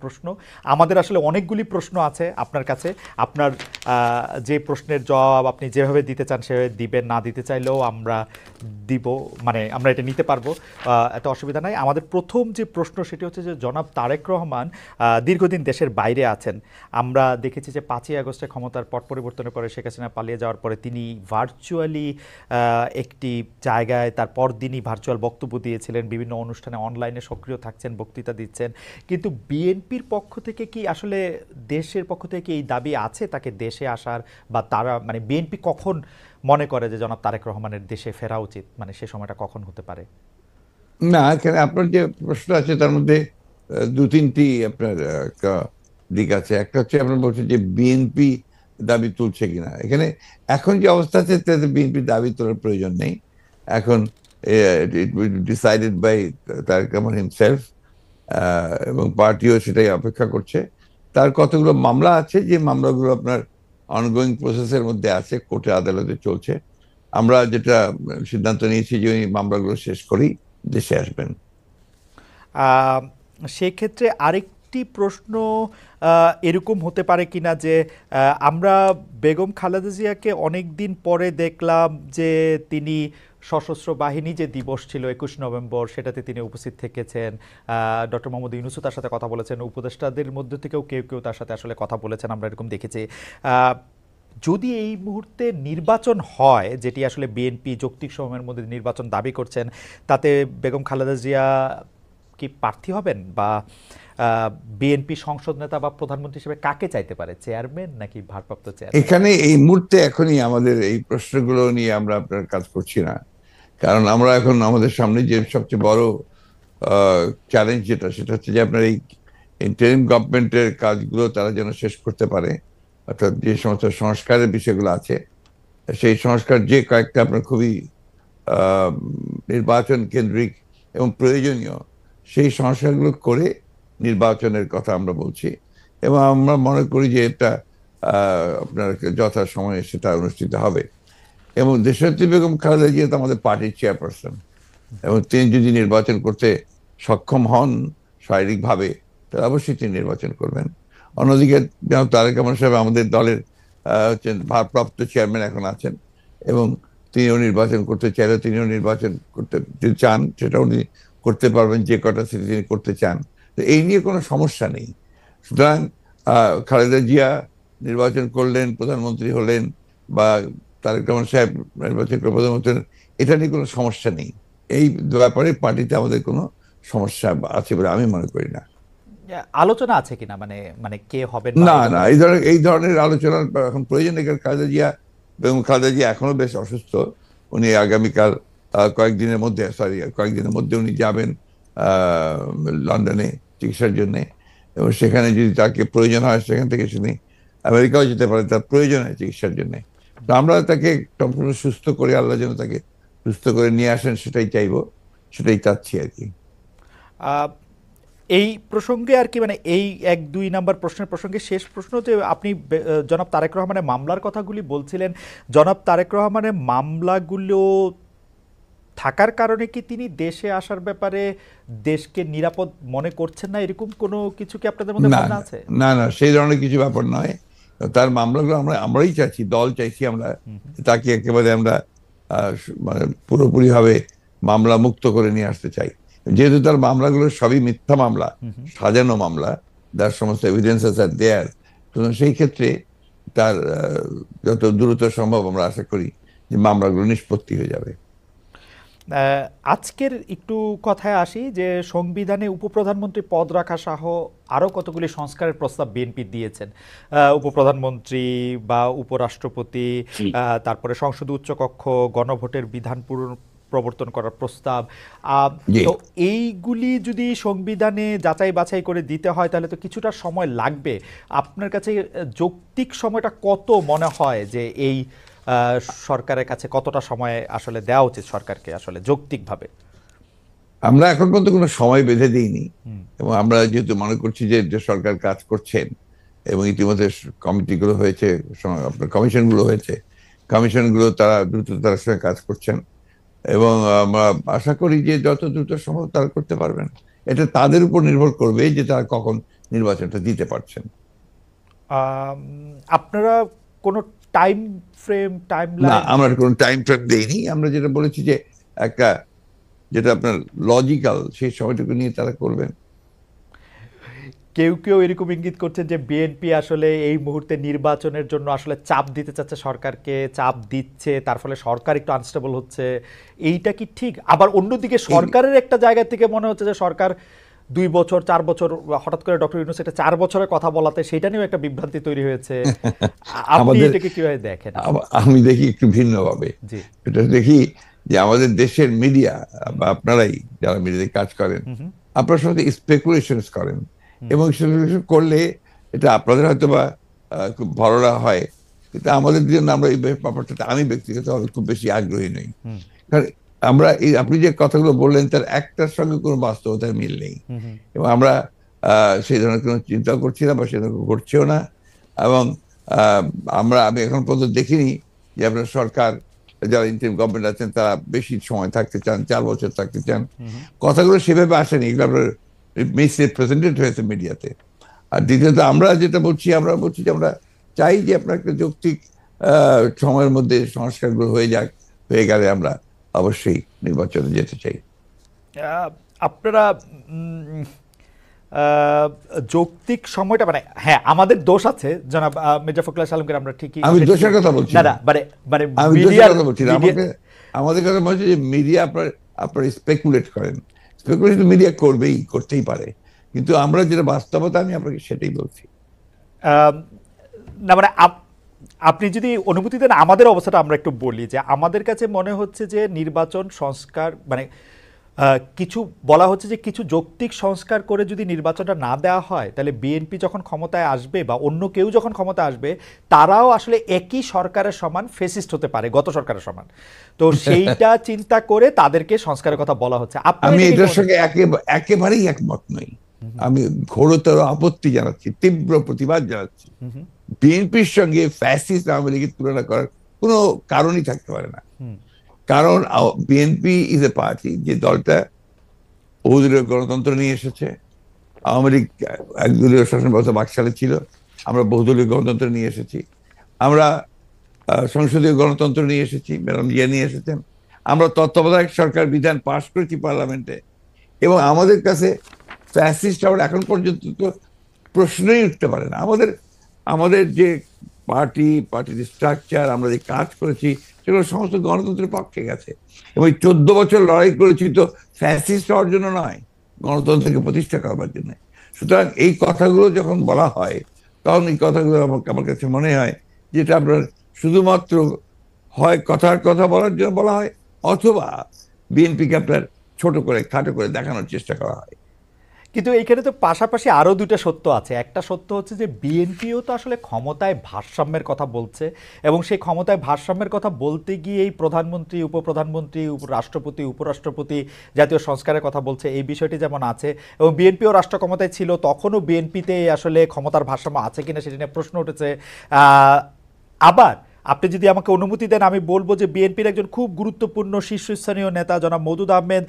প্রশ্ন আমাদের আসলে অনেকগুলি প্রশ্ন আছে আপনার কাছে। আপনার যে প্রশ্নের জবাব আপনি যেভাবে দিতে চান সেভাবে দিবেন, না দিতে চাইলেও আমরা দিব, মানে আমরা এটা নিতে পারবো, এত অসুবিধা নাই। আমাদের প্রথম যে প্রশ্ন সেটি হচ্ছে যে জনাব তারেক রহমান দীর্ঘদিন দেশের বাইরে আছেন। আমরা দেখেছি যে 5ই আগস্টে ক্ষমতার পট পরিবর্তনের পরে শেখ হাসিনা পালিয়ে যাওয়ার পরে তিনি ভার্চুয়ালি একটি জায়গায় তার পরদিনই ভার্চুয়াল বক্তব্য দিয়েছিলেন, বিভিন্ন অনুষ্ঠানে অনলাইনে সক্রিয় থাকছেন, বক্তৃতা দিচ্ছেন। কিন্তু বিএনপির পক্ষ থেকে কি আসলে দেশের পক্ষ থেকে এই দাবি আছে তাকে দেশে আসার, বা তারা মানে বিএনপি কখন মনে করে যে জনাব তারেক রহমানের দেশে ফেরা উচিত, মানে সে সময়টা কখন হতে পারে? না, এখানে আপনার যে প্রশ্ন আছে তার মধ্যে দু তিনটি আপনার দিক আছে। একটা হচ্ছে আপনার বলছেন যে বিএনপি দাবি তুলছে কিনা। এখানে এখন যে অবস্থা আছে তাতে বিএনপি দাবি তোলার প্রয়োজন নেই। এখন it will decided by Tarique Rahman himself, এবং পার্টিও সেটাই অপেক্ষা করছে। তার কতগুলো মামলা আছে, যে মামলাগুলো আপনার অনগোয়িং প্রসেসের মধ্যে আছে, কোর্টে আদালতে চলছে। আমরা যেটা সিদ্ধান্ত নিয়েছি যে ওই মামলাগুলো শেষ করেই দেশে আসবেন। সেক্ষেত্রে আরেকটি প্রশ্ন এরকম হতে পারে কিনা যে আমরা বেগম খালেদা জিয়াকে অনেক দিন পরে দেখলাম যে তিনি সশস্ত্র বাহিনী যে দিবস ছিল 21 নভেম্বর, সেটাতে তিনি উপস্থিত থেকেছেন। ডক্টর মোহাম্মদ ইউনূসও তার সাথে কথা বলেছেন, উপদেষ্টাদের মধ্যে থেকেও কেউ কেউ তার সাথে আসলে কথা বলেছেন, আমরা এরকম দেখেছি। যদি এই মুহূর্তে নির্বাচন হয়, যেটি আসলে বিএনপি যৌক্তিক সময়ের মধ্যে নির্বাচন দাবি করছেন, তাতে বেগম খালেদা জিয়া কি প্রার্থী হবেন, বা বিএনপি সংসদ নেতা বা প্রধানমন্ত্রী হিসেবে কাকে চাইতে পারে, চেয়ারম্যান নাকি ভারপ্রাপ্ত চেয়ারম্যান? এখানে এই মুহূর্তে এখনই আমাদের এই প্রশ্নগুলো নিয়ে আমরা আপনার কাজ করছি না। কারণ আমরা এখন আমাদের সামনে যে সবচেয়ে বড় চ্যালেঞ্জ যেটা, সেটা হচ্ছে যে আপনার এই ইন্টারিম গভর্নমেন্টের কাজগুলো তারা যেন শেষ করতে পারে। অর্থাৎ যে সমস্ত সংস্কারের বিষয়গুলো আছে, সেই সংস্কার যে কয়েকটা আপনার খুবই নির্বাচন কেন্দ্রিক এবং প্রয়োজনীয়, সেই সংস্কারগুলো করে নির্বাচনের কথা আমরা বলছি। এবং আমরা মনে করি যে এটা আপনার যথা সময়ে সেটা অনুষ্ঠিত হবে। এবং দেশনেত্রী বেগম খালেদা জিয়া তো আমাদের পার্টির চেয়ারপারসন, এবং তিনি যদি নির্বাচন করতে সক্ষম হন শারীরিকভাবে, তাহলে অবশ্যই তিনি নির্বাচন করবেন। অন্যদিকে যেমন তারেক রহমান সাহেব আমাদের দলের হচ্ছেন ভারপ্রাপ্ত চেয়ারম্যান এখন আছেন, এবং তিনিও নির্বাচন করতে চাইলে তিনিও নির্বাচন করতে যদি চান সেটা উনি করতে পারবেন, যে কটা সিটি তিনি করতে চান। তো এই নিয়ে কোনো সমস্যা নেই। সুতরাং খালেদা জিয়া নির্বাচন করলেন, প্রধানমন্ত্রী হলেন, বা তারেক রহমান সাহেব নির্বাচন করে প্রধানমন্ত্রী হলেন, এটা নিয়ে কোনো সমস্যা নেই। এই ব্যাপারে পার্টিতে আমাদের কোনো সমস্যা আছে বলে আমি মনে করি না। আলোচনা আছে কিনা, মানে মানে কে হবেন বা না এই না, ধরনের? এই ধরনের আলোচনার এখন প্রয়োজন নেই। কারণ খালেদা জিয়া এখনো বেশ অসুস্থ। উনি আগামীকাল কয়েকদিনের মধ্যে উনি যাবেন লন্ডনে চিকিৎসার জন্য। এবং সেখানে যদি তাকে প্রয়োজন হয়, সেখান থেকে তিনি আমেরিকাও যেতে পারেন তার প্রয়োজন হয় চিকিৎসার জন্য। তো আমরা তাকে সম্পূর্ণ সুস্থ করে, আল্লাহ যেন তাকে সুস্থ করে নিয়ে আসেন, সেটাই চাইবো, সেটাই চাচ্ছি আর কি। আহ, এই প্রসঙ্গে আর কি, মানে এই 1-2 নাম্বার প্রশ্নের প্রসঙ্গে শেষ প্রশ্ন, যে আপনি জনাব তারেক রহমানের মামলার কথাগুলি বলছিলেন, জনাব তারেক রহমানের মামলাগুলো থাকার কারণে কি তিনি দেশে আসার ব্যাপারে দেশকে নিরাপদ মনে করছেন না, এরকম কোনো কিছু কি আপনাদের মধ্যে না ভাবনা না আছে? না না, সেই ধরনের কিছু ব্যাপার নয়। তার মামলাগুলো আমরাই চাইছি, দল চাইছি আমরা তাকে একেবারে আমরা মানে পুরোপুরি ভাবে মামলা মুক্ত করে নিয়ে আসতে চাই। যেহেতু তার মামলাগুলো সবই মিথ্যা মামলা, সাজানো মামলা, যার সমস্ত এভিডেন্সেস আর দেয়ার, সেই ক্ষেত্রে তার যত দ্রুত সম্ভব আমরা আশা করি যে মামলাগুলো নিষ্পত্তি হয়ে যাবে। আজকের একটু কথায় আসি, যে সংবিধানে উপপ্রধানমন্ত্রী পদ রাখা সহ আরও কতগুলি সংস্কারের প্রস্তাব বিএনপি দিয়েছেন। উপপ্রধানমন্ত্রী বা উপরাষ্ট্রপতি, তারপরে সংসদ উচ্চকক্ষ, গণভোটের বিধান প্রবর্তন করার প্রস্তাব। জি। তো এইগুলি যদি সংবিধানে যাচাই বাছাই করে দিতে হয় তাহলে তো কিছুটা সময় লাগবে। আপনার কাছে যৌক্তিক সময়টা কত মনে হয়, যে এই সরকারের কাছে কতটা সময় আসলে দেওয়া উচিত সরকারকে আসলে যৌক্তিকভাবে? আমরা এখন পর্যন্ত কোনো সময় বেঁধে দিইনি, এবং আমরা যেহেতু মনে করছি যে যে সরকার কাজ করছেন, এবং ইতিমধ্যে কমিটিগুলো হয়েছে, আপনার কমিশনগুলো হয়েছে, কমিশনগুলো তারা দ্রুততার সঙ্গে কাজ করছেন, এবং আমরা আশা করি যে যত দ্রুত সম্ভব তারা করতে পারবেন। এটা তাদের উপর নির্ভর করবে যে তারা কখন নির্বাচনটা দিতে পারছেন। আপনারা কোনো টাইম ফ্রেম, না, টাইমলাইন? আমরা কোনো টাইম ফ্রেম দেইনি। আমরা যেটা বলেছি যে একটা যেটা আপনার লজিক্যাল সেই সময়টুকু নিয়ে তারা করবেন। কেউ কেউ এরকম ইঙ্গিত করছেন যে বিএনপি আসলে এই মুহূর্তে নির্বাচনের জন্য আসলে চাপ দিতে চাচ্ছে সরকারকে, চাপ দিচ্ছে, তার ফলে সরকার একটু আনস্টেবল হচ্ছে। এইটা কি ঠিক? আবার অন্যদিকে সরকারের একটা জায়গা থেকে মনে হচ্ছে যে সরকার 2 বছর 4 বছর, হঠাৎ করে ডক্টর ইউনূস এটা 4 বছরের কথা বলাতে সেটা নিয়েও একটা বিভ্রান্তি তৈরি হয়েছে। আপনি আমাদের এটাকে কিভাবে দেখেন? আমি দেখি একটু ভিন্নভাবে। জি। এটা দেখি যে আমাদের দেশের মিডিয়া বা আপনারাই যারা মিডিয়াতে কাজ করেন, আপনারা সাথে স্পেকুলেশনস করেন, এবং স্পেকুলেশন করলে এটা আপনাদের হয়তো বা খুব ভালো হয়, কিন্তু আমাদের জন্য আমরা এই ব্যাপারটা আমি ব্যক্তিগতভাবে খুব বেশি আগ্রহী নই। কারণ আমরা এই আপনি যে কথাগুলো বললেন তার একটার সঙ্গে কোনো বাস্তবতার মিল নেই, এবং আমরা সেই ধরনের কোনো চিন্তা করছি না বা সে ধরনের ঘটছেও না। এবং আমি এখন পর্যন্ত দেখিনি যে আপনার সরকার যারা ইন্টারিম গভর্নমেন্ট আছেন তারা বেশি সময় থাকতে চান, 4 বছর থাকতে চান। কথাগুলো সেভাবে আসেনি, এগুলো আপনার মিসরিপ্রেজেন্টেড হয়েছে মিডিয়াতে। আর দ্বিতীয়ত আমরা যেটা বলছি, আমরা বলছি যে আমরা চাই যে আপনার একটা যৌক্তিক সময়ের মধ্যে সংস্কারগুলো হয়ে গেলে আমরা অবশ্যই নির্বাচনে যেতে চাই। আপনারা যৌক্তিক সময়টা, মানে হ্যাঁ আমাদের দোষ আছে জনাব মির্জা ফখরুল আলমগীর, আমরা ঠিকই, আমি দোষের কথা বলছি না, মানে আমি দোষের কথা বলছি না। আমাদের কথা বলছি যে মিডিয়া আপনার স্পেকুলেট করেন, স্পেকুলেশন মিডিয়া করতেই পারে, কিন্তু আমরা যেটা বাস্তবতা আমি আপনাকে সেটাই বলছি। না মানে আপনি যদি অনুমতি দেন আমাদের অবস্থাটা আমরা একটু বলি, যে আমাদের কাছে মনে হচ্ছে যে নির্বাচন সংস্কার মানে কিছু বলা হচ্ছে যে কিছু যৌক্তিক সংস্কার করে যদি নির্বাচনটা না দেওয়া হয় তাহলে বিএনপি যখন ক্ষমতায় আসবে বা অন্য কেউ যখন ক্ষমতা আসবে তারাও আসলে একই সরকারের সমান ফেসিস্ট হতে পারে, গত সরকারের সমান। তো সেইটা চিন্তা করে তাদেরকে সংস্কারের কথা বলা হচ্ছে। আমি এটার সঙ্গে একেবারেই একমত নই। আমি ঘোরতর আপত্তি জানাচ্ছি, তীব্র প্রতিবাদ জানাচ্ছি। বিএনপির সঙ্গে ফ্যাসিস্ট আওয়ামী লীগের তুলনা করার কোনো কারণই থাকতে পারে না। কারণ বিএনপি ইজ এ পার্টি যে দলটা বহুদলীয় গণতন্ত্র নিয়ে এসেছে। আওয়ামী লীগ একদলীয় শাসন ব্যবস্থা বাকশালে ছিল, আমরা বহুদলীয় গণতন্ত্র নিয়ে এসেছি। আমরা সংসদীয় গণতন্ত্র নিয়ে এসেছি, ম্যাডাম জিয়া নিয়ে এসেছেন। আমরা তত্ত্বাবধায়ক সরকার বিধান পাশ করেছি পার্লামেন্টে, এবং আমাদের কাছে ফ্যাসিস্ট আবার এখন পর্যন্ত তো প্রশ্নই উঠতে পারে না। আমাদের যে পার্টির স্ট্রাকচার, আমরা যে কাজ করেছি সেগুলো সমস্ত গণতন্ত্রের পক্ষে গেছে, এবং 14 বছর লড়াই করেছি তো ফ্যাসিস্ট হওয়ার জন্য নয়, গণতন্ত্রকে প্রতিষ্ঠা করবার জন্য। সুতরাং এই কথাগুলো যখন বলা হয় তখন এই কথাগুলো আমার কাছে মনে হয় যেটা আপনার শুধুমাত্র হয় কথার কথা বলার জন্য বলা হয়, অথবা বিএনপিকে আপনার ছোট করে খাটো করে দেখানোর চেষ্টা করা হয়। কিন্তু এইখানে তো পাশাপাশি আরও দুইটা সত্য আছে। একটা সত্য হচ্ছে যে বিএনপিও তো আসলে ক্ষমতায় ভারসাম্যের কথা বলছে, এবং সেই ক্ষমতায় ভারসাম্যের কথা বলতে গিয়ে এই প্রধানমন্ত্রী, উপপ্রধানমন্ত্রী, রাষ্ট্রপতি, উপরাষ্ট্রপতি জাতীয় সংস্কারের কথা বলছে, এই বিষয়টি যেমন আছে। এবং বিএনপিও রাষ্ট্র ক্ষমতায় ছিল, তখনও বিএনপিতে আসলে ক্ষমতার ভারসাম্য আছে কিনা সেটা নিয়ে প্রশ্ন উঠেছে। আবার আপনি যদি আমাকে অনুমতি দেন আমি বলবো যে বিএনপির একজন খুব গুরুত্বপূর্ণ শীর্ষস্থানীয় নেতা জনাব মওদুদ আহমেদ,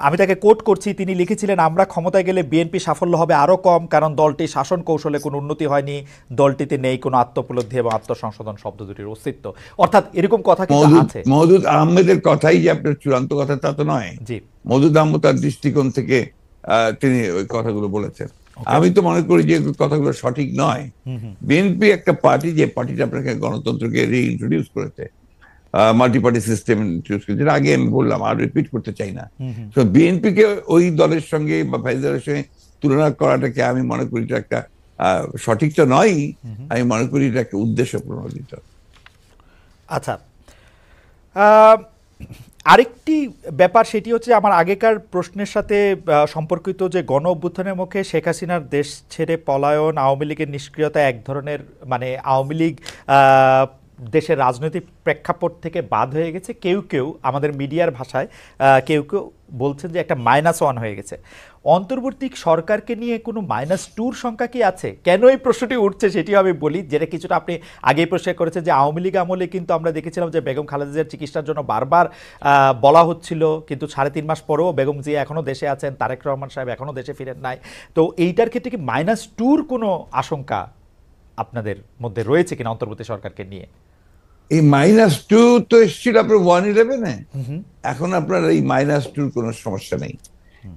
আমি তাকে কোট করছি, তিনি লিখেছিলেন আমরা ক্ষমতায় গেলে বিএনপি সাফল্য হবে আরও কম, কারণ দলটি শাসন কৌশলে কোনো উন্নতি হয়নি, দলটিতে নেই কোনো আত্মোপলব্ধি এবং আত্মসংশোধন শব্দ দুটির অস্তিত্ব। অর্থাৎ এরকম কথা কিন্তু আছে। মওদুদ আহমেদের কথাই যে আপনার চূড়ান্ত কথা তা তো নয়। জি, মওদুদ আহমেদ তার দৃষ্টিকোণ থেকে তিনি ওই কথাগুলো বলেছেন। আমি তো মনে করি যে কথাগুলো সঠিক নয়। বিএনপি একটা পার্টি, যে পার্টিটা আপনাকে গণতন্ত্রকে রিইন্ট্রোডিউস করেছে, মাল্টি পার্টি সিস্টেম ইন্ট্রোডিউস করেছে, আগে আমি বললাম, আর রিপিট করতে চাই না। তো বিএনপিকে ওই দলের সঙ্গে বা ভাই দলের সঙ্গে তুলনা করাটাকে আমি মনে করি এটা একটা সঠিক তো নয়, আমি মনে করি এটা একটা উদ্দেশ্য প্রণোদিত। আচ্ছা, আরেকটি ব্যাপার সেটি হচ্ছে আমার আগেকার প্রশ্নের সাথে সম্পর্কিত, যে গণ অভ্যুত্থানের মুখে শেখ হাসিনার দেশ ছেড়ে পলায়ন, আওয়ামী লীগের নিষ্ক্রিয়তা, এক ধরনের মানে আওয়ামী লীগ দেশের রাজনৈতিক প্রেক্ষাপট থেকে বাদ হয়ে গেছে, কেউ কেউ আমাদের মিডিয়ার ভাষায় কেউ কেউ বলছেন যে একটা -1 হয়ে গেছে। অন্তর্বর্তী সরকারকে নিয়ে কোনো -2 সংখ্যা কি আছে? কেন এই প্রশ্নটি উঠছে সেটিও আমি বলি, যেটা কিছুটা আপনি আগেই প্রশ্ন করেছেন যে আওয়ামী লীগ আমলে কিন্তু আমরা দেখেছিলাম যে বেগম খালেদা জিয়ার চিকিৎসার জন্য বারবার বলা হচ্ছিল, কিন্তু 3.5 মাস পরেও বেগম জিয়া এখনও দেশে আছেন, তারেক রহমান সাহেব এখনও দেশে ফিরেন নাই। তো এইটার ক্ষেত্রে কি -2 কোনো আশঙ্কা আপনাদের মধ্যে রয়েছে কিনা অন্তর্বর্তী সরকারকে নিয়ে? এই -2 তো এসেছিল আপনার 1/11-এ। এখন আপনার এই -2 কোনো সমস্যা নেই।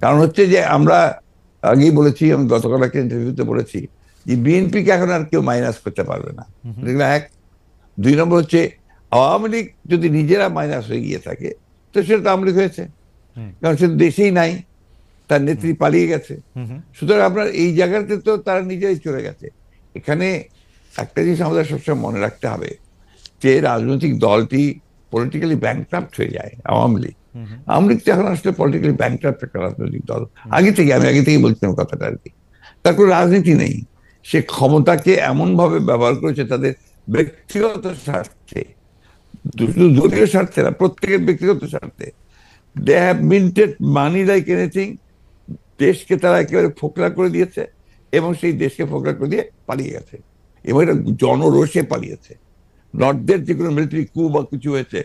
কারণ হচ্ছে যে আমরা আগেই বলেছি, আমি গতকাল একটা ইন্টারভিউতে বলেছি যে বিএনপিকে এখন আর কেউ মাইনাস করতে পারবে না। এগুলো এক। 2 নম্বর হচ্ছে আওয়ামী লীগ যদি নিজেরা মাইনাস হয়ে গিয়ে থাকে তো সেটা তো আওয়ামী লীগ হয়েছে, কারণ সে দেশেই নাই, তার নেত্রী পালিয়ে গেছে। সুতরাং আপনার এই জায়গাতে তো তারা নিজেরাই চলে গেছে। এখানে একটা জিনিস আমাদের সবসময় মনে রাখতে হবে যে রাজনৈতিক দলটি পলিটিক্যালি ব্যাংক্রাপ্ট হয়ে যায়। আওয়ামী লীগ তো এখন আসলে পলিটিক্যালি ব্যাংক্রাপ্ট একটা রাজনৈতিক দল। আমি আগে থেকেই বলছিলাম কথাটা আর কি। তার কোনো রাজনীতি নেই। সে ক্ষমতাকে এমন ভাবে ব্যবহার করেছে তাদের ব্যক্তিগত স্বার্থে, দলীয় স্বার্থে না, প্রত্যেকের ব্যক্তিগত স্বার্থে। They have minted money like anything. দেশকে তারা একেবারে ফোকলা করে দিয়েছে এবং সেই দেশকে ফোকলা করে দিয়ে পালিয়ে গেছে, এবং এটা জনরোষে পালিয়েছে। নর্থদের যে কোনো মিলিটারি কু বা কিছু হয়েছে,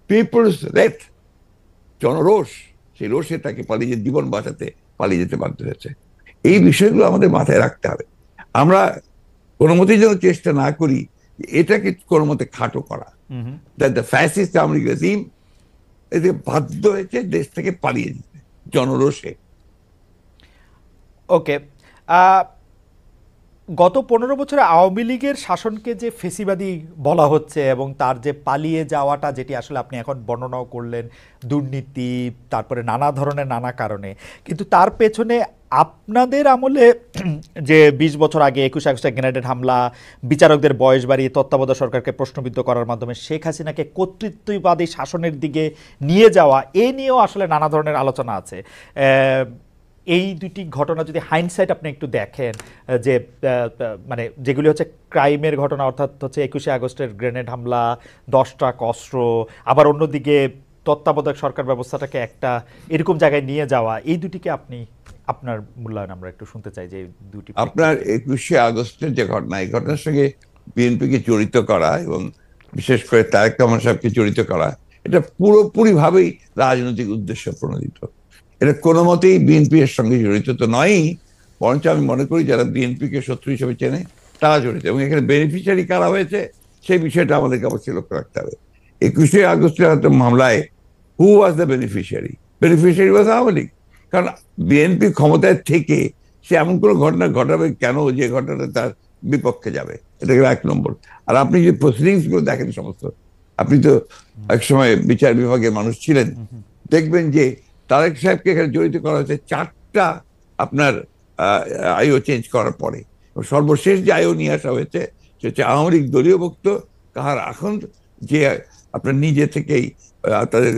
পিপলস রেট, জনরোষ, সেই রোষে তাকে পালিয়ে জীবন বাঁচাতে পালিয়ে যেতে বাধ্য হয়েছে। এই বিষয়গুলো আমাদের মাথায় রাখতে হবে। আমরা কোনো মতেই যেন চেষ্টা না করি এটাকে কোনো মতে খাটো করা। The fascist Awami League regime এতে বাধ্য হয়েছে দেশ থেকে পালিয়ে যেতে জনরোষে। ওকে, গত 15 বছরে আওয়ামী লীগের শাসনকে যে ফেসিবাদী বলা হচ্ছে এবং তার যে পালিয়ে যাওয়াটা, যেটি আসলে আপনি এখন বর্ণনাও করলেন, দুর্নীতি, তারপরে নানা ধরনের নানা কারণে, কিন্তু তার পেছনে আপনাদের আমলে যে 20 বছর আগে 21 আগস্টে গ্রেনেড হামলা, বিচারকদের বয়স বাড়িয়ে তত্ত্বাবধায়ক সরকারকে প্রশ্নবিদ্ধ করার মাধ্যমে শেখ হাসিনাকে কর্তৃত্ববাদী শাসনের দিকে নিয়ে যাওয়া, এ নিয়েও আসলে নানা ধরনের আলোচনা আছে। এই দুটি ঘটনা যদি হাইন্ডসাইট আপনি একটু দেখেন, যে মানে যেগুলি হচ্ছে ক্রাইমের ঘটনা, অর্থাৎ হচ্ছে 21 আগস্টের গ্রেনেড হামলা, 10 ট্রাক অস্ত্র, আবার অন্যদিকে তত্ত্বাবধায়ক সরকার ব্যবস্থাটাকে একটা এরকম জায়গায় নিয়ে যাওয়া, এই দুটিকে আপনি আপনার মূল্যায়ন আমরা একটু শুনতে চাই। যে দুটি আপনার 21 আগস্টের যে ঘটনা, এই ঘটনার সঙ্গে বিএনপিকে জড়িত করা এবং বিশেষ করে তারেক রহমান সাহেবকে জড়িত করা, এটা পুরোপুরি ভাবেই রাজনৈতিক উদ্দেশ্য প্রণোদিত। এটা কোনো মতেই বিএনপি এর সঙ্গে জড়িত তো নয়ই, বরঞ্চ আমি মনে করি যারা বিএনপিকে শত্রু হিসেবে চেনে তারা জড়িত, এবং এখানে বেনিফিশিয়ারি কারা হয়েছে সেই বিষয়টা আমাদেরকে অবশ্যই লক্ষ্য রাখতে হবে। 21 আগস্টের মামলায় who was the beneficiary? Beneficiary was Awami League. কারণ বিএনপি ক্ষমতায় থেকে সে এমন কোনো ঘটনা ঘটাবে কেন যে ঘটনাটা তার বিপক্ষে যাবে? এটা গেল 1 নম্বর। আর আপনি যে প্রসিডিংস গুলো দেখেন সমস্ত, আপনি তো একসময় বিচার বিভাগের মানুষ ছিলেন, দেখবেন যে তারেক সাহেবকে এখানে জড়িত করা হয়েছে 4টা আপনার আইও চেঞ্জ করার পরে। সর্বশেষ যে আইও নিয়ে আসা হয়েছে সে হচ্ছে আওয়ামী লীগ দলীয়ভুক্ত কাহার এখন, যে আপনার নিজে থেকেই তাদের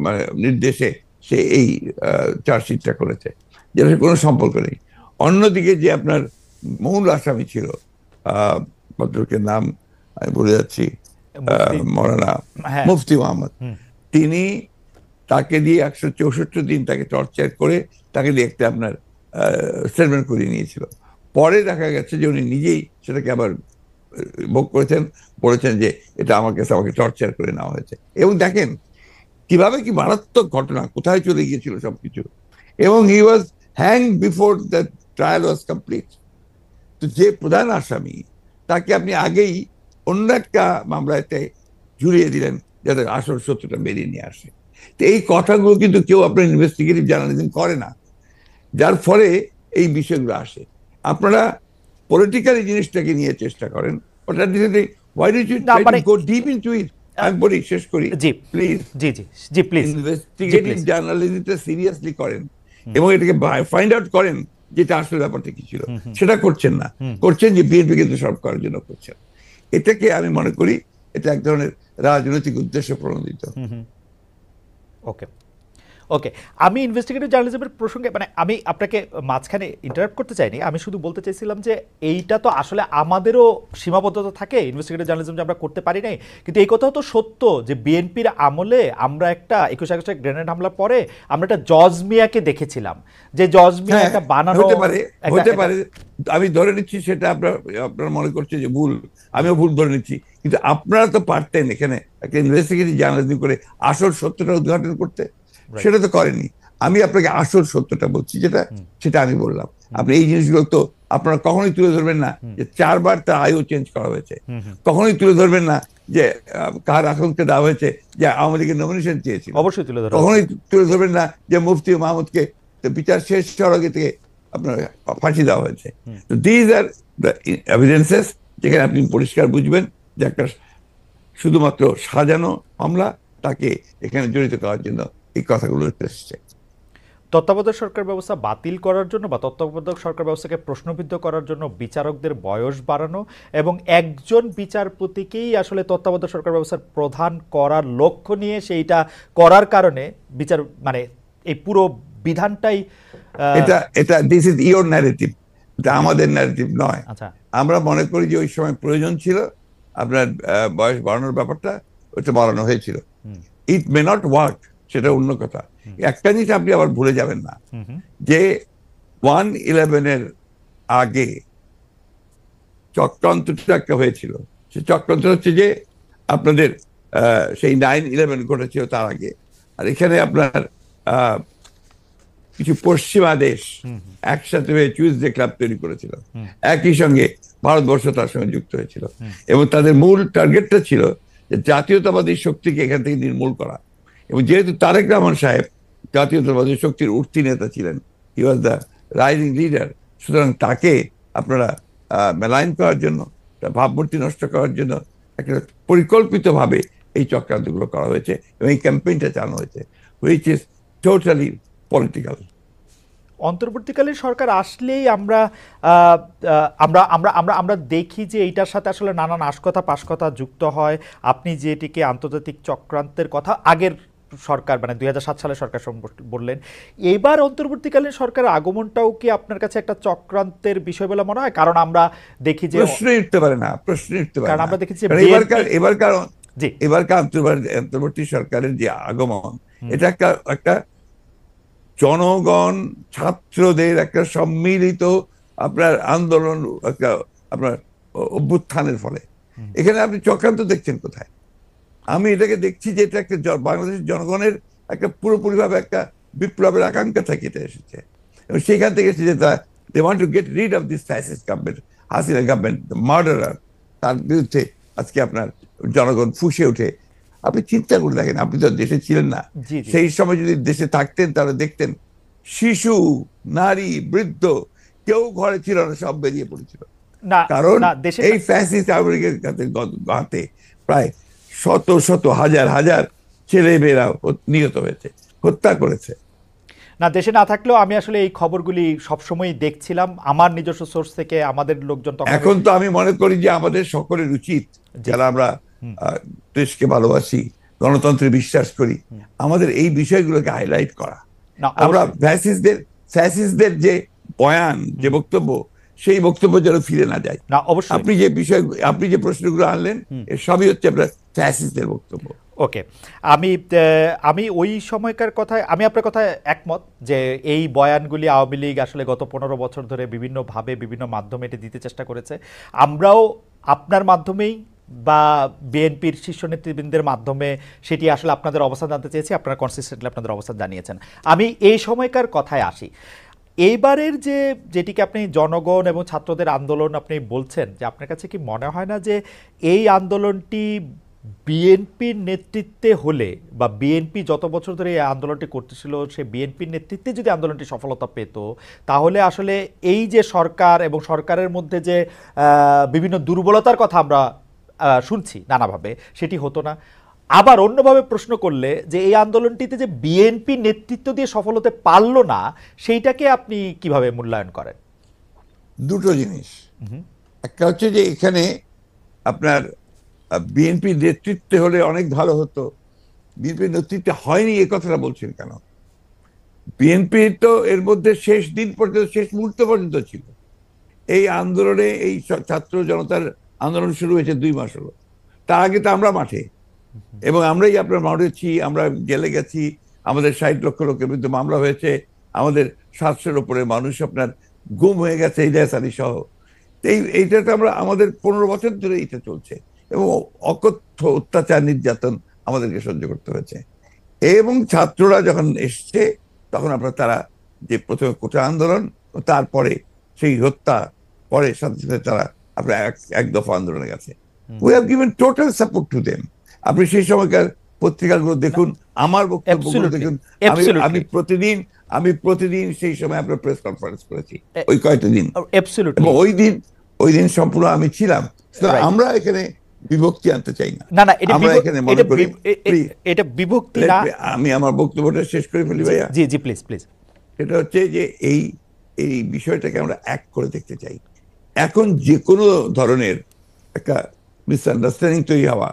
মানে নির্দেশে সে এই চার্জশিটটা করেছে, যেটা কোনো সম্পর্ক নেই। অন্যদিকে যে আপনার মূল আসামি ছিল, ভদ্রলোকের নাম আমি ভুলে যাচ্ছি, মৌলানা মুফতি মোহাম্মদ, তিনি তাকে দিয়ে 164 দিন তাকে টর্চার করে তাকে দিয়ে একটা আপনার স্টেটমেন্ট করিয়ে নিয়েছিল। পরে দেখা গেছে যে উনি নিজেই সেটাকে আবার ভোগ করেছেন, বলেছেন যে এটা আমাকে টর্চার করে নেওয়া হয়েছে। এবং দেখেন কিভাবে কি মারাত্মক ঘটনা কোথায় চলে গিয়েছিল সবকিছু। এবং he was hang before the trial was complete. তো যে প্রধান আসামি তাকে আপনি আগেই অন্য একটা মামলাতে ঝুলিয়ে দিলেন যাতে আসল সত্যটা বেরিয়ে নিয়ে আসে। তো এই কথাগুলো কিন্তু কেউ আপনার ইনভেস্টিগেটিভ জার্নালিজম করে না, যার ফলে এই বিষয়গুলো আসে। আপনারা পলিটিক্যাল জিনিসটাকে নিয়ে চেষ্টা করেন, আমি বলি শেষ করি প্লিজ, ইনভেস্টিগেটিভ জার্নালিজমটা সিরিয়াসলি করেন এবং এটাকে ফাইন্ড আউট করেন যেটা আসলে ব্যাপারটা কি ছিল। সেটা করছেন না, করছেন যে বিএনপি কিন্তু সব করার জন্য করছেন। এটাকে আমি মনে করি এটা এক ধরনের রাজনৈতিক উদ্দেশ্য প্রণোদিত। ওকে ওকে, আমি ইনভেস্টিগেটিভ জার্নালিজমের প্রসঙ্গে মানে আমি আপনাকে মাঝখানে ইন্টারাপ্ট করতে চাইনি, আমি শুধু বলতে চাইছিলাম যে এইটা তো আসলে আমাদেরও সীমাবদ্ধতা থাকে ইনভেস্টিগেটিভ জার্নালিজম যে আমরা করতে পারি নাই, কিন্তু এই কথাও তো সত্য যে বিএনপির আমলে আমরা একটা 21 আগস্টের গ্রেনেড হামলার পরে আমরা একটা জজ মিয়াকে দেখেছিলাম, যে জজ মিয়া একটা বানানো হতে পারে, হতে পারে, আমি ধরে নিচ্ছি সেটা আপনার মনে করছে যে ভুল, আমিও ভুল ধরে নিচ্ছি, কিন্তু আপনারা তো পারতেন এখানে একটা ইনভেস্টিগেটিভ জার্নালিজম করে আসল সত্যটা উদ্ঘাটন করতে, সেটা তো করেনি। আমি আপনাকে আসল সত্যটা বলছি যেটা, সেটা আমি বললাম। আপনি এই জিনিসগুলো তো আপনারা কখনোই তুলে ধরবেন না যে 4বার তার আয়ু চেঞ্জ করা হয়েছে, কখনোই তুলে ধরবেন না যে কার আকাঙ্ক্ষা দেওয়া হয়েছে যে আওয়ামী লীগের নমিনেশন চেয়েছিল, অবশ্যই তুলে ধরবেন, কখনোই তুলে ধরবেন না যে মুফতি মাহমুদকে বিচার শেষ হওয়ার আগে থেকে আপনার ফাঁসি দেওয়া হয়েছে। তো দিজ আর দ্য এভিডেন্সেস, যেখানে আপনি পরিষ্কার বুঝবেন যে একটা শুধুমাত্র সাজানো মামলা, তাকে এখানে জড়িত করার জন্য এই কথাগুলো এসেছে। তত্ত্বাবধায়ক সরকার ব্যবস্থা বাতিল করার জন্য বা তত্ত্বাবধায়ক সরকার ব্যবস্থাকে প্রশ্নবিদ্ধ করার জন্য বিচারকদের বয়স বাড়ানো এবং একজন বিচারপতিকেই আসলে তত্ত্বাবধায়ক সরকার ব্যবস্থার প্রধান করার লক্ষ্য নিয়ে সেইটা করার কারণে বিচার মানে এই পুরো বিধানটাই এটা দিস ইজ ইওর ন্যারেটিভ, এটা আমাদের ন্যারেটিভ নয়। আচ্ছা, আমরা মনে করি যে ওই সময় প্রয়োজন ছিল আপনার বয়স বাড়ানোর ব্যাপারটা, ওটা বাড়ানো হয়েছিল। ইট মে নট ওয়ার্ক, সেটা অন্য কথা। একটা জিনিস আপনি আবার ভুলে যাবেন না যে 1/11 আগে চক্রান্তটা একটা হয়েছিল। সে চক্রান্ত হচ্ছে যে আপনাদের সেই 9/11 ঘটেছিল তার আগে, আর এখানে আপনার কিছু পশ্চিমা দেশ একসাথে হয়ে চুইজডে ক্লাব তৈরি করেছিল, একই সঙ্গে ভারতবর্ষ তার সঙ্গে যুক্ত হয়েছিল, এবং তাদের মূল টার্গেটটা ছিল যে জাতীয়তাবাদী শক্তিকে এখান থেকে নির্মূল করা। এবং যেহেতু তারেক রহমান সাহেব জাতীয়তাবাদী শক্তির উঠতি নেতা ছিলেন, হি ওয়াজ দ্য রাইজিং লিডার, সুতরাং তাকে আপনারা মেলাইন করার জন্য, তার ভাবমূর্তি নষ্ট করার জন্য একটা পরিকল্পিতভাবে এই চক্রান্তগুলো করা হয়েছে এবং এই ক্যাম্পেইনটা চালানো হয়েছে, হুইচ ইজ টোটালি পলিটিক্যাল। অন্তর্বর্তীকালীন সরকার আসলেই আমরা আমরা আমরা আমরা আমরা দেখি যে এইটার সাথে আসলে নানান আশকথা পাশকথা যুক্ত হয়। আপনি যেটিকে আন্তর্জাতিক চক্রান্তের কথা আগের সরকার মানে 2007 সালের সরকার বললেন, এবার অন্তর্বর্তীকালীন সরকারের আগমনটাও কি আপনার কাছে একটা চক্রান্তের বিষয় বলে মনে হয়? কারণ আমরা দেখি যে প্রশ্নই উঠতে পারে না, প্রশ্নই উঠতে পারে না। আমরা দেখি যে এবারকার অন্তর্বর্তী সরকারের যে আগমন, এটা একটা জনগণ ছাত্রদের একটা সম্মিলিত আপনার আন্দোলন, একটা আপনার অভ্যুত্থানের ফলে। এখানে আপনি চক্রান্ত দেখছেন কোথায়? আমি এটাকে দেখছি যে এটা একটা বাংলাদেশের জনগণের একটা পুরোপুরিভাবে একটা বিপ্লবের আকাঙ্ক্ষা থেকে এটা এসেছে, এবং সেখান থেকে এসেছে যে they want to get rid of this fascist government, Hasina government, murderer. তার বিরুদ্ধে আজকে আপনার জনগণ ফুঁসে উঠে। আপনি চিন্তা করে দেখেন, আপনি তো দেশে ছিলেন না, সেই সময় যদি দেশে থাকতেন তাহলে দেখতেন শিশু, নারী, বৃদ্ধ কেউ ঘরে ছিল না, সব বেরিয়ে পড়েছিল। কারণ এই ফ্যাসিস্ট আমেরিকার হাতে প্রায় শত শত হাজার হাজার ছেলেমেয়েরা নিহত হয়েছে, হত্যা করেছে। না, দেশে না থাকলেও আমি আসলে এই খবরগুলি সবসময় দেখছিলাম আমার নিজস্ব সোর্স থেকে, আমাদের লোকজন। এখন তো আমি মনে করি যে আমাদের সকলের উচিত, যারা আমরা দেশকে ভালোবাসি, গণতন্ত্রে বিশ্বাস করি, আমাদের এই বিষয়গুলোকে হাইলাইট করা। আমরা ফ্যাসিস্টদের যে বয়ান, যে বক্তব্য, সেই বক্তব্য যেন ফিরে না যায়। না, অবশ্যই আপনি যে প্রশ্নগুলো আনলেন, সবই হচ্ছে আপনার ফ্যাসিস্টদের বক্তব্য। ওকে, আমি ওই সময়কার কথায় আমি আপনার কথায় একমত যে এই বয়ানগুলি আওয়ামী লীগ আসলে গত 15 বছর ধরে বিভিন্নভাবে বিভিন্ন মাধ্যমে এটি দিতে চেষ্টা করেছে। আমরাও আপনার মাধ্যমেই বা বিএনপির শীর্ষ নেতৃবৃন্দের মাধ্যমে সেটি আসলে আপনাদের অবস্থান জানতে চেয়েছি, আপনারা কনসিস্টেন্টলি আপনাদের অবস্থান জানিয়েছেন। আমি এই সময়কার কথায় আসি। এইবারের যেটিকে আপনি জনগণ এবং ছাত্রদের আন্দোলন আপনি বলছেন, যে আপনার কাছে কি মনে হয় না যে এই আন্দোলনটি বিএনপির নেতৃত্বে হলে, বা বিএনপি যত বছর ধরে এই আন্দোলনটি করতেছিল সে বিএনপির নেতৃত্বে যদি আন্দোলনটি সফলতা পেত, তাহলে আসলে এই যে সরকার এবং সরকারের মধ্যে যে বিভিন্ন দুর্বলতার কথা আমরা শুনছি নানাভাবে, সেটি হতো না? আবার অন্যভাবে প্রশ্ন করলে, যে এই আন্দোলনটিতে যে বিএনপি নেতৃত্ব দিয়ে সফল হতে পারল না, সেইটাকে আপনি কিভাবে মূল্যায়ন করেন? দুটো জিনিস। একটা হচ্ছে যে এখানে আপনার বিএনপি নেতৃত্বে হলে অনেক ভালো হতো, বিএনপি নেতৃত্বে হয়নি এ কথাটা বলছেন কেন? বিএনপি তো এর মধ্যে শেষ দিন পর্যন্ত, শেষ মুহূর্ত পর্যন্ত ছিল এই আন্দোলনে। এই ছাত্র জনতার আন্দোলন শুরু হয়েছে 2 মাস হলো। তার আগে তো আমরা মাঠে, এবং আমরাই আপনার মাঠেছি, আমরা জেলে গেছি, আমাদের 60 লক্ষ লোকের বিরুদ্ধে মামলা হয়েছে, আমাদের 700-এর উপরে মানুষ আপনার গুম হয়ে গেছে, ইলিয়াস আলী সহ। এইটা তো আমরা, আমাদের 15 বছর ধরে এটা চলছে, এবং অকথ্য অত্যাচার নির্যাতন আমাদেরকে সহ্য করতে হয়েছে। এবং ছাত্ররা যখন এসছে তখন আপনার তারা যে প্রথমে কোটা আন্দোলন, তারপরে সেই হত্যা, পরে সাথে সাথে তারা আপনার এক দফা আন্দোলনে গেছে। We have given total support to them. আপনি সেই সময়কার পত্রিকাগুলো দেখুন, আমার বক্তব্যগুলো দেখুন। আমি প্রতিদিন সেই সময় আপনার প্রেস কনফারেন্স করেছি ওই কয়েকটা দিন, এবং ওই দিন সম্পূর্ণ আমি ছিলাম। আমরা এখানে বিভক্তি আনতে চাই না। না না, আমরা এখানে মনে করি এটা বিভক্তি না। আমি আমার বক্তব্যটা শেষ করে ফেলি ভাইয়া। জি জি, প্লিজ প্লিজ। সেটা হচ্ছে যে এই বিষয়টাকে আমরা এক করে দেখতে চাই। এখন যে কোনো ধরনের একটা মিসআন্ডারস্ট্যান্ডিং তৈরি হওয়া